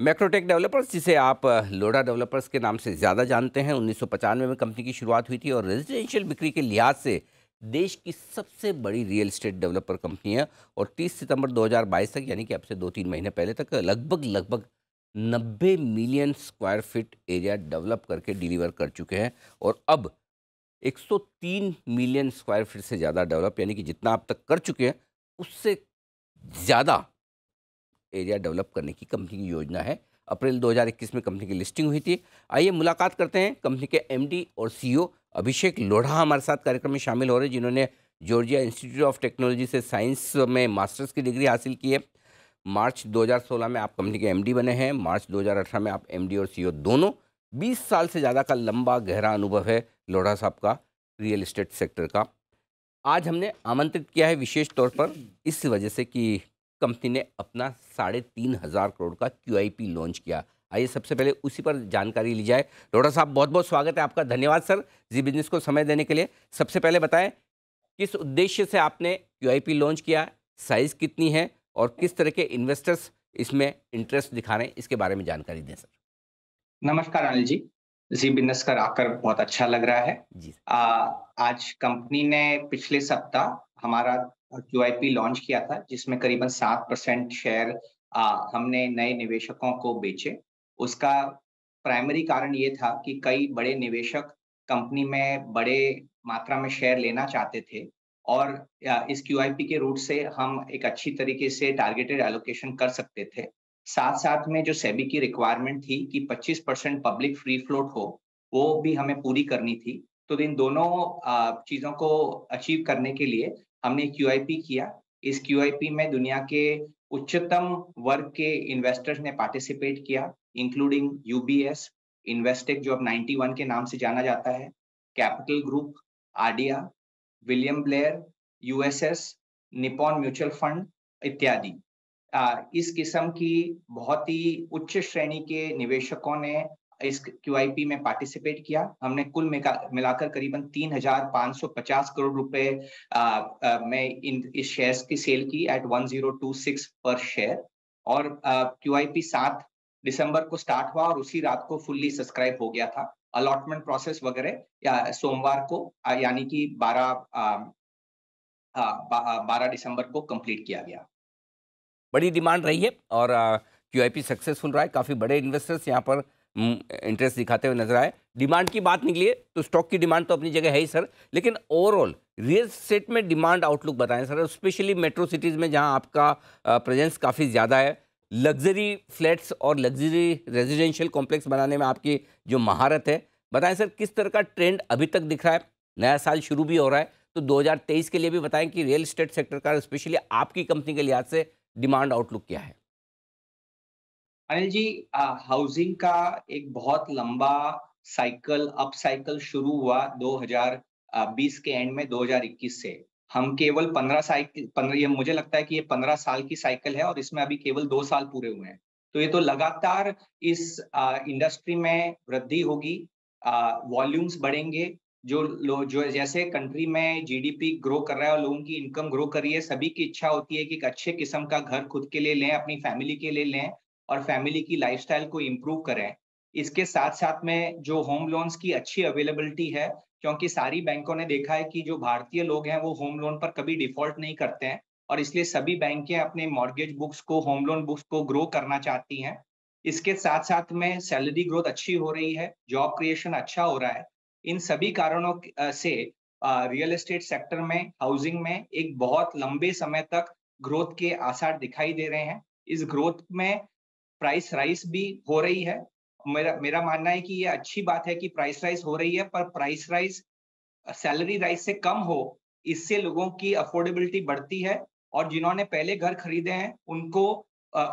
Macrotech developers, जिसे आप Lodha developers के नाम से ज़्यादा जानते हैं, 1995 में कंपनी की शुरुआत हुई थी और रेजिडेंशियल बिक्री के लिहाज से देश की सबसे बड़ी रियल एस्टेट डेवलपर कंपनी है। और 30 सितंबर 2022 तक, यानी कि अब से 2-3 महीने पहले तक, लगभग 90 million square feet area develop करके डिलीवर कर चुके हैं। और अब 103 मिलियन स्क्वायर फीट से ज़्यादा डेवलप, यानी कि जितना अब तक कर चुके हैं उससे ज़्यादा एरिया डेवलप करने की कंपनी की योजना है। अप्रैल 2021 में कंपनी की लिस्टिंग हुई थी। आइए मुलाकात करते हैं कंपनी के एमडी और सीईओ अभिषेक लोढ़ा हमारे साथ कार्यक्रम में शामिल हो रहे हैं, जिन्होंने जॉर्जिया इंस्टीट्यूट ऑफ टेक्नोलॉजी से साइंस में मास्टर्स की डिग्री हासिल की है। मार्च 2016 में आप कंपनी के एमडी बने हैं। मार्च 2018 में आप एमडी और सीईओ दोनों। 20 साल से ज़्यादा का लंबा गहरा अनुभव है लोढ़ा साहब का रियल एस्टेट सेक्टर का। आज हमने आमंत्रित किया है विशेष तौर पर इस वजह से कि कंपनी ने अपना 3,500 करोड़ का क्यूआईपी लॉन्च किया। आइए सबसे पहले उसी पर जानकारी ली जाए। लोढ़ा साहब, बहुत बहुत स्वागत है आपका। धन्यवाद सर जी बिजनेस को समय देने के लिए। सबसे पहले बताएं किस उद्देश्य से आपने क्यूआईपी लॉन्च किया, साइज कितनी है और किस तरह के इन्वेस्टर्स इसमें इंटरेस्ट दिखा रहे हैं, इसके बारे में जानकारी दें सर। नमस्कार अनिल जी। जी बिजनेस कर आकर बहुत अच्छा लग रहा है। जी आज कंपनी ने पिछले सप्ताह हमारा क्यूआईपी लॉन्च किया था, जिसमें करीबन 7% शेयर हमने नए निवेशकों को बेचे। उसका प्राइमरी कारण ये था कि कई बड़े निवेशक कंपनी में बड़े मात्रा में शेयर लेना चाहते थे और इस क्यूआईपी के रूट से हम एक अच्छी तरीके से टारगेटेड एलोकेशन कर सकते थे। साथ-साथ में जो सेबी की रिक्वायरमेंट थी कि 25% पब्लिक फ्री फ्लोट हो, वो भी हमें पूरी करनी थी। तो इन दोनों चीज़ों को अचीव करने के लिए हमने क्यूआईपी किया। इस क्यूआईपी में दुनिया के उच्चतम वर्ग के इन्वेस्टर्स ने पार्टिसिपेट किया, इंक्लूडिंग यूबीएस, इन्वेस्टेक जो अब 91 के नाम से जाना जाता है, capital group, idea, William Blair, USS, Nippon mutual fund इत्यादि। इस किस्म की बहुत ही उच्च श्रेणी के निवेशकों ने इस क्यूआईपी में पार्टिसिपेट किया। हमने कुल मिलाकर करीबन 3,550 करोड़ रुपए में इस शेयर्स की सेल की एट 1026 पर शेयर। और क्यूआईपी 7 दिसंबर को स्टार्ट हुआ और उसी रात को फुल्ली सब्सक्राइब हो गया था। अलॉटमेंट प्रोसेस वगैरह या सोमवार को यानी कि 12 दिसंबर को कंप्लीट किया गया। बड़ी डिमांड रही है और क्यूआईपी सक्सेसफुल रहा है। काफ़ी बड़े इन्वेस्टर्स यहाँ पर इंटरेस्ट दिखाते हुए नजर आए। डिमांड की बात निकली है तो स्टॉक की डिमांड तो अपनी जगह है ही सर, लेकिन ओवरऑल रियल एस्टेट में डिमांड आउटलुक बताएं सर, स्पेशली मेट्रो सिटीज़ में जहाँ आपका प्रेजेंस काफ़ी ज़्यादा है। लग्जरी फ्लैट्स और लग्जरी रेजिडेंशियल कॉम्प्लेक्स बनाने में आपकी जो महारत है, बताएं सर किस तरह का ट्रेंड अभी तक दिख रहा है। नया साल शुरू भी हो रहा है तो 2023 के लिए भी बताएं कि रियल एस्टेट सेक्टर का स्पेशली आपकी कंपनी के लिहाज से डिमांड आउटलुक क्या है। अनिल जी, हाउसिंग का एक बहुत लंबा साइकिल अप साइकिल शुरू हुआ 2020 के एंड में 2021 से। हम केवल 15 ये मुझे लगता है कि ये 15 साल की साइकिल है और इसमें अभी केवल 2 साल पूरे हुए हैं। तो ये तो लगातार इस इंडस्ट्री में वृद्धि होगी, वॉल्यूम्स बढ़ेंगे। जो जैसे कंट्री में जीडीपी ग्रो कर रहा है और लोगों की इनकम ग्रो कर रही है, सभी की इच्छा होती है कि एक अच्छे किस्म का घर खुद के लिए लें, अपनी फैमिली के लिए लें और फैमिली की लाइफस्टाइल को इम्प्रूव करें। इसके साथ-साथ में जो होम लोन्स की अच्छी अवेलेबिलिटी है, क्योंकि सारी बैंकों ने देखा है कि जो भारतीय लोग हैं, वो होम लोन पर कभी डिफ़ॉल्ट नहीं करते हैं और इसलिए सभी बैंकें अपने मॉर्गेज बुक्स को, होम लोन बुक्स को ग्रो करना चाहती हैं। इसके साथ-साथ में सैलरी ग्रोथ अच्छी हो रही है, जॉब क्रिएशन अच्छा हो रहा है। इन सभी कारणों से रियल एस्टेट सेक्टर में, हाउसिंग में एक बहुत लंबे समय तक ग्रोथ के आसार दिखाई दे रहे हैं। इस ग्रोथ में प्राइस राइज़ भी हो रही है। मेरा मेरा मानना है कि ये अच्छी बात है कि प्राइस राइज़ हो रही है, पर प्राइस राइज़ सैलरी राइज़ से कम हो, इससे लोगों की अफोर्डेबिलिटी बढ़ती है और जिन्होंने पहले घर खरीदे हैं, उनको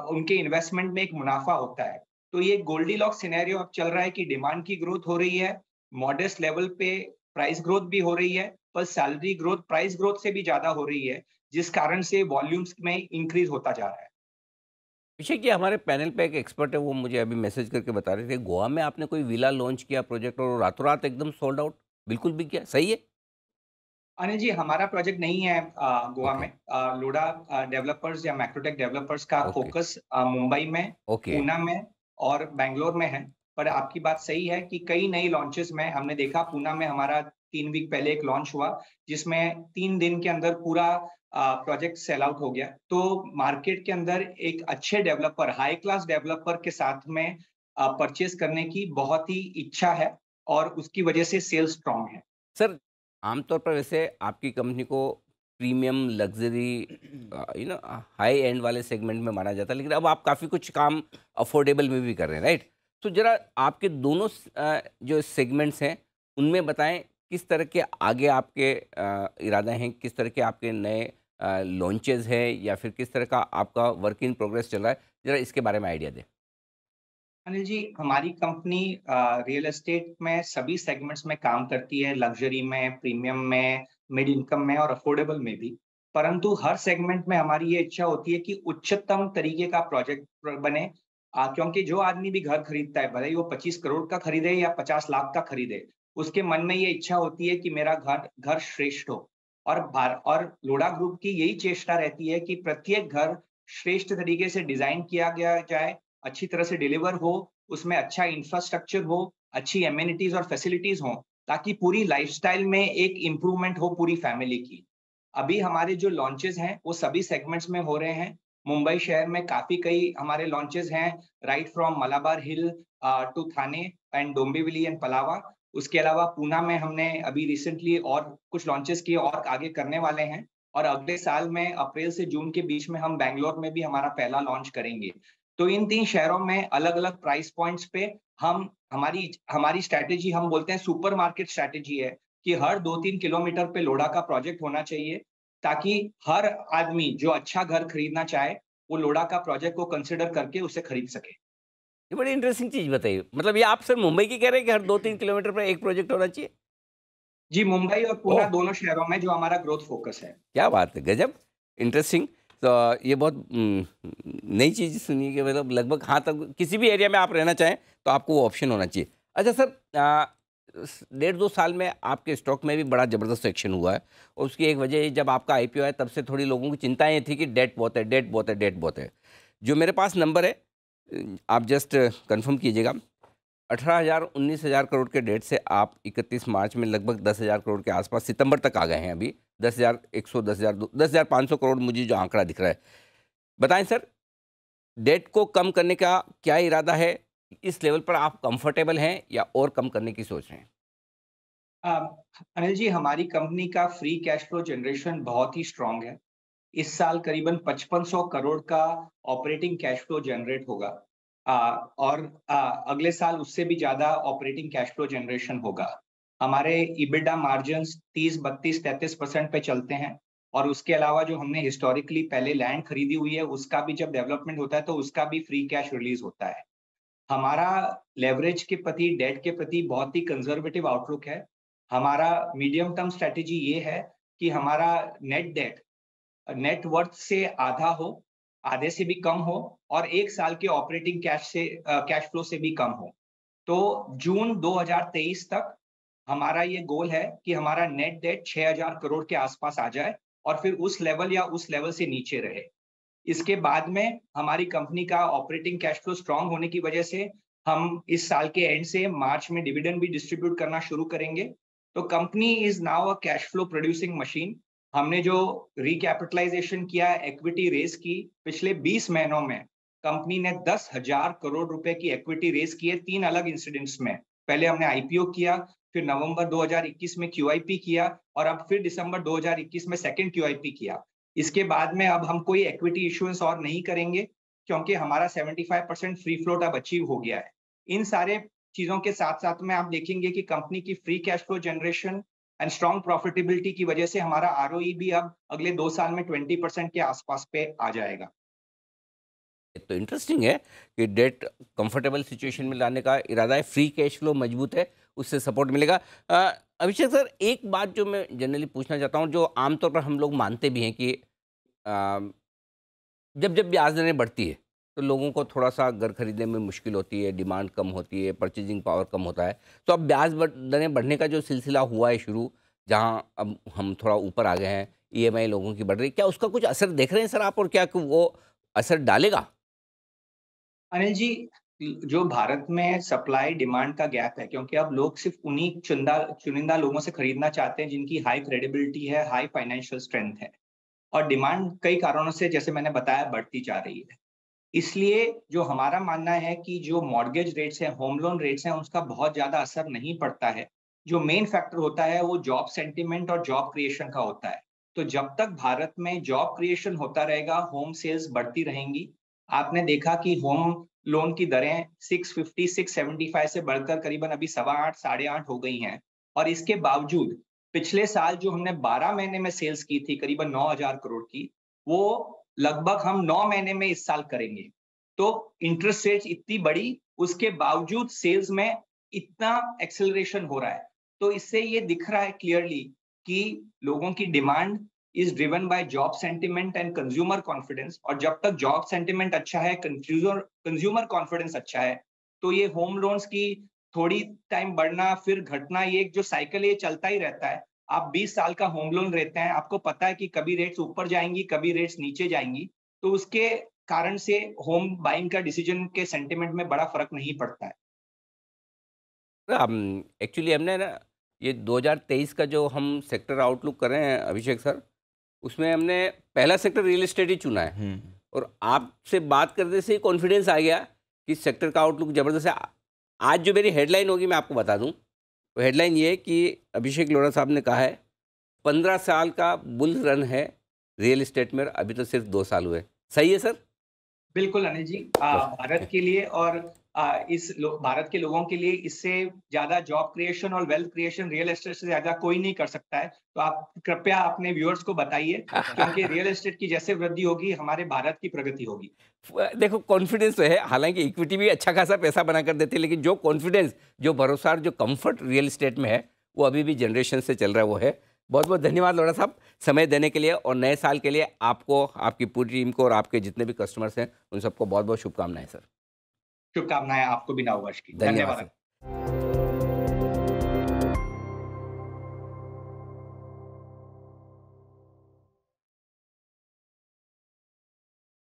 उनके इन्वेस्टमेंट में एक मुनाफ़ा होता है। तो ये गोल्डीलॉक्स सिनेरियो अब चल रहा है कि डिमांड की ग्रोथ हो रही है, मॉडेस्ट लेवल पे प्राइस ग्रोथ भी हो रही है, पर सैलरी ग्रोथ प्राइस ग्रोथ से भी ज़्यादा हो रही है, जिस कारण से वॉल्यूम्स में इंक्रीज़ होता जा रहा है। अभिषेक जी, हमारे पैनल पे एक एक्सपर्ट है, वो मुझे अभी मैसेज करके बता रहे थे गोवा में आपने कोई विला लॉन्च किया प्रोजेक्ट और रातों रात एकदम सोल्ड आउट, बिल्कुल बिक गया, सही है? अनिल जी, हमारा प्रोजेक्ट नहीं है गोवा ओके, में। लोडा डेवलपर्स या मैक्रोटेक डेवलपर्स का ओके, फोकस मुंबई में, ओके, पूना में और बैंगलोर में है। पर आपकी बात सही है कि कई नई लॉन्चेस में हमने देखा, पूना में हमारा 3 वीक पहले एक लॉन्च हुआ, जिसमें 3 दिन के अंदर पूरा प्रोजेक्ट सेल आउट हो गया। तो मार्केट के अंदर एक अच्छे डेवलपर, हाई क्लास डेवलपर के साथ में परचेज़ करने की बहुत ही इच्छा है और उसकी वजह से सेल्स स्ट्रॉन्ग है। सर, आमतौर पर वैसे आपकी कंपनी को प्रीमियम, लग्ज़री हाई एंड वाले सेगमेंट में माना जाता है, लेकिन अब आप काफ़ी कुछ काम अफ़ोर्डेबल में भी कर रहे हैं, राइट? तो ज़रा आपके दोनों जो सेगमेंट्स हैं, उनमें बताएँ किस तरह के आगे आपके इरादे हैं, किस तरह के आपके नए लॉन्चेज़ हैं या फिर किस तरह का आपका वर्क इन प्रोग्रेस चल रहा है? ज़रा इसके बारे में आइडिया दें। अनिल जी, हमारी कंपनी रियल एस्टेट में सभी सेगमेंट्स में काम करती है, लग्ज़री में, प्रीमियम में, मिड इनकम में और अफोर्डेबल में भी। परंतु हर सेगमेंट में हमारी ये इच्छा होती है कि उच्चतम तरीके का प्रोजेक्ट बने। क्योंकि जो आदमी भी घर खरीदता है, भले ही वो 25 करोड़ का खरीदे या 50 लाख का खरीदे, उसके मन में ये इच्छा होती है कि मेरा घर घर श्रेष्ठ हो। और लोढ़ा ग्रुप की यही चेष्टा रहती है कि प्रत्येक घर श्रेष्ठ तरीके से डिज़ाइन किया गया जाए, अच्छी तरह से डिलीवर हो, उसमें अच्छा इंफ्रास्ट्रक्चर हो, अच्छी एमेनिटीज़ और फैसिलिटीज़ हों, ताकि पूरी लाइफ़स्टाइल में एक इम्प्रूवमेंट हो पूरी फैमिली की। अभी हमारे जो लॉन्चेज़ हैं, वो सभी सेगमेंट्स में हो रहे हैं। मुंबई शहर में काफ़ी कई हमारे लॉन्चेज़ हैं, right from Malabar Hill to Thane and Dombivli and Palava. उसके अलावा पूना में हमने अभी रिसेंटली और कुछ लॉन्चेज़ किए और आगे करने वाले हैं, और अगले साल में अप्रैल से जून के बीच में हम बैंगलोर में भी हमारा पहला लॉन्च करेंगे। तो इन 3 शहरों में अलग-अलग प्राइस पॉइंट्स पे हम हमारी हमारी स्ट्रैटेजी, हम बोलते हैं सुपरमार्केट स्ट्रैटेजी है, कि हर 2-3 किलोमीटर पे लोढ़ा का प्रोजेक्ट होना चाहिए, ताकि हर आदमी जो अच्छा घर खरीदना चाहे, वो लोढ़ा का प्रोजेक्ट को कंसिडर करके उसे खरीद सके। ये बड़ी इंटरेस्टिंग चीज़ बताई। मतलब ये आप सिर्फ़ मुंबई की कह रहे हैं कि हर 2-3 किलोमीटर पे एक प्रोजेक्ट होना चाहिए? जी, मुंबई और पूना ओह! दोनों शहरों में जो हमारा ग्रोथ फोकस है। क्या बात है, गज़ब! इंटरेस्टिंग। तो ये बहुत नई चीज़ सुनी कि मतलब लगभग हाँ, तब किसी भी एरिया में आप रहना चाहें, तो आपको वो ऑप्शन होना चाहिए। अच्छा सर, डेढ़ 2 साल में आपके स्टॉक में भी बड़ा ज़बरदस्त एक्शन हुआ है और उसकी एक वजह ये, जब आपका आईपीओ आया तब से थोड़ी लोगों की चिंताएँ ये थी कि डेट बहुत है, डेट बहुत है, डेट बहुत है। जो मेरे पास नंबर है, आप जस्ट कन्फर्म कीजिएगा। 18,000 19,000 करोड़ के डेट से आप 31 मार्च में लगभग 10,000 करोड़ के आसपास सितंबर तक आ गए हैं अभी। 10,100, 10,500 करोड़ मुझे जो आंकड़ा दिख रहा है। बताएं सर, डेट को कम करने का क्या इरादा है? इस लेवल पर आप कंफर्टेबल हैं या और कम करने की सोच रहे हैं? अ, अनिल जी, हमारी कंपनी का फ्री कैश फ्लो जनरेशन बहुत ही स्ट्रॉन्ग है। इस साल करीबन 5500 करोड़ का ऑपरेटिंग कैश फ्लो जनरेट होगा। अ, और अगले साल उससे भी ज़्यादा ऑपरेटिंग कैश फ्लो जनरेशन होगा। हमारे इबिडा मार्जिन्स 30, 32, 33% पे चलते हैं, और उसके अलावा जो हमने हिस्टोरिकली पहले लैंड खरीदी हुई है, उसका भी जब डेवलपमेंट होता है, तो उसका भी फ्री कैश रिलीज़ होता है। हमारा लेवरेज के प्रति, डेट के प्रति बहुत ही कंज़र्वेटिव आउटलुक है। हमारा मीडियम टर्म स्ट्रैटेजी ये है कि हमारा नेट डेट नेट वर्थ से आधा हो, आधे से भी कम हो, और 1 साल के ऑपरेटिंग कैश फ्लो से भी कम हो। तो जून 2023 तक हमारा ये गोल है कि हमारा नेट डेट 6,000 करोड़ के आसपास आ जाए, और फिर उस लेवल या उस लेवल से नीचे रहे। इसके बाद में हमारी कंपनी का ऑपरेटिंग कैश फ्लो स्ट्रॉन्ग होने की वजह से हम इस साल के एंड से मार्च में डिविडेंड भी डिस्ट्रीब्यूट करना शुरू करेंगे। तो company is now a cash flow producing machine. हमने जो रिकैपिटलाइज़ेशन किया, इक्विटी रेज़ की, पिछले 20 महीनों में कंपनी ने 10,000 करोड़ रुपए की इक्विटी रेज़ की है 3 अलग इंसिडेंट्स में। पहले हमने आईपीओ किया, फिर नवंबर 2021 में क्यूआईपी किया, और अब फिर दिसंबर 2021 में सेकंड क्यूआईपी किया। इसके बाद में अब हम कोई इक्विटी इश्यूएंस और नहीं करेंगे, क्योंकि हमारा 75% फ्री फ्लोट अब अचीव हो गया है। इन सारे चीज़ों के साथ-साथ में आप देखेंगे कि कंपनी की free cash flow generation and strong profitability की वजह से हमारा आरओई भी अब अगले 2 साल में 20% के आसपास पे आ जाएगा। ये तो इंटरेस्टिंग है कि डेट कंफर्टेबल सिचुएशन में लाने का इरादा है, फ्री कैश फ्लो मजबूत है, उससे सपोर्ट मिलेगा। अभिषेक सर, एक बात जो मैं जनरली पूछना चाहता हूँ, जो आमतौर पर हम लोग मानते भी हैं कि जब जब ब्याज दरें बढ़ती है तो लोगों को थोड़ा-सा घर खरीदने में मुश्किल होती है, डिमांड कम होती है, परचेज़िंग पावर कम होता है। तो अब दरें बढ़ने का जो सिलसिला हुआ है शुरू, जहाँ अब हम थोड़ा ऊपर आ गए हैं, ईएमआई लोगों की बढ़ रही है, क्या उसका कुछ असर देख रहे हैं सर आप, और क्या वो असर डालेगा? अनिल जी, जो भारत में सप्लाई डिमांड का गैप है, क्योंकि अब लोग सिर्फ उन्हीं चुनिंदा लोगों से खरीदना चाहते हैं जिनकी हाई क्रेडिबिलिटी है, हाई फाइनेंशियल स्ट्रेंथ है, और डिमांड कई कारणों से, जैसे मैंने बताया, बढ़ती जा रही है। इसलिए जो हमारा मानना है कि जो मॉर्गेज रेट्स हैं, होम लोन रेट्स हैं, उसका बहुत ज़्यादा असर नहीं पड़ता है। जो मेन फैक्टर होता है वो जॉब सेंटिमेंट और जॉब क्रिएशन का होता है। तो जब तक भारत में जॉब क्रिएशन होता रहेगा, होम सेल्स बढ़ती रहेंगी। आपने देखा कि होम लोन की दरें 650, 675 से बढ़कर करीबन अभी सवा 8, साढ़े 8 हो गई हैं। और इसके बावजूद पिछले साल जो हमने 12 महीने में सेल्स की थी, करीबन 9,000 करोड़ की, वो लगभग हम 9 महीने में इस साल करेंगे। तो इंटरेस्ट रेट्स इतनी बढ़ी, उसके बावजूद सेल्स में इतना एक्सेलरेशन हो रहा है। तो इससे ये दिख रहा है क्लियरली कि लोगों की demand is driven by job sentiment and consumer confidence, और जब तक जॉब सेंटिमेंट अच्छा है, कंज्यूमर कॉन्फिडेंस अच्छा है, तो ये होम लोन्स की थोड़ी टाइम बढ़ना फिर घटना, ये एक जो साइकिल है, ये चलता ही रहता है। आप 20 साल का होम लोन लेते हैं, आपको पता है कि कभी रेट्स ऊपर जाएंगी, कभी रेट्स नीचे जाएंगी। तो उसके कारण से होम बाइंग का डिसीजन के सेंटिमेंट में बड़ा फर्क नहीं पड़ता है। एक्चुअली हमने ना ये 2023 का जो हम सेक्टर आउटलुक कर रहे हैं अभिषेक सर, उसमें हमने पहला सेक्टर रियल एस्टेट ही चुना है। और आपसे बात करने से ही कॉन्फिडेंस आ गया कि सेक्टर का आउटलुक ज़बरदस्त है। आज जो मेरी हेडलाइन होगी मैं आपको बता दूं, वो हेडलाइन ये है कि अभिषेक लोढ़ा साहब ने कहा है 15 साल का बुल रन है रियल एस्टेट में, अभी तो सिर्फ 2 साल हुए। सही है सर? बिल्कुल अनिल जी, बस। भारत के लिए और भारत के लोगों के लिए इससे ज्यादा जॉब क्रिएशन और वेल्थ क्रिएशन रियल एस्टेट से ज्यादा कोई नहीं कर सकता है। तो आप कृपया अपने व्यूअर्स को बताइए, क्योंकि रियल एस्टेट की जैसे वृद्धि होगी, हमारे भारत की प्रगति होगी। देखो कॉन्फिडेंस तो है, हालांकि इक्विटी भी अच्छा खासा पैसा बना कर देती है, लेकिन जो कॉन्फिडेंस, जो भरोसा और जो कंफर्ट रियल एस्टेट में है, वो अभी भी जनरेशन से चल रहा है, वो है। बहुत बहुत धन्यवाद लोढ़ा साहब समय देने के लिए, और नए साल के लिए आपको, आपकी पूरी टीम को और आपके जितने भी कस्टमर्स हैं उन सबको बहुत बहुत शुभकामनाएं सर। शुभकामनाएं आपको भी नववर्ष की। धन्यवाद धन्यवाद। सर।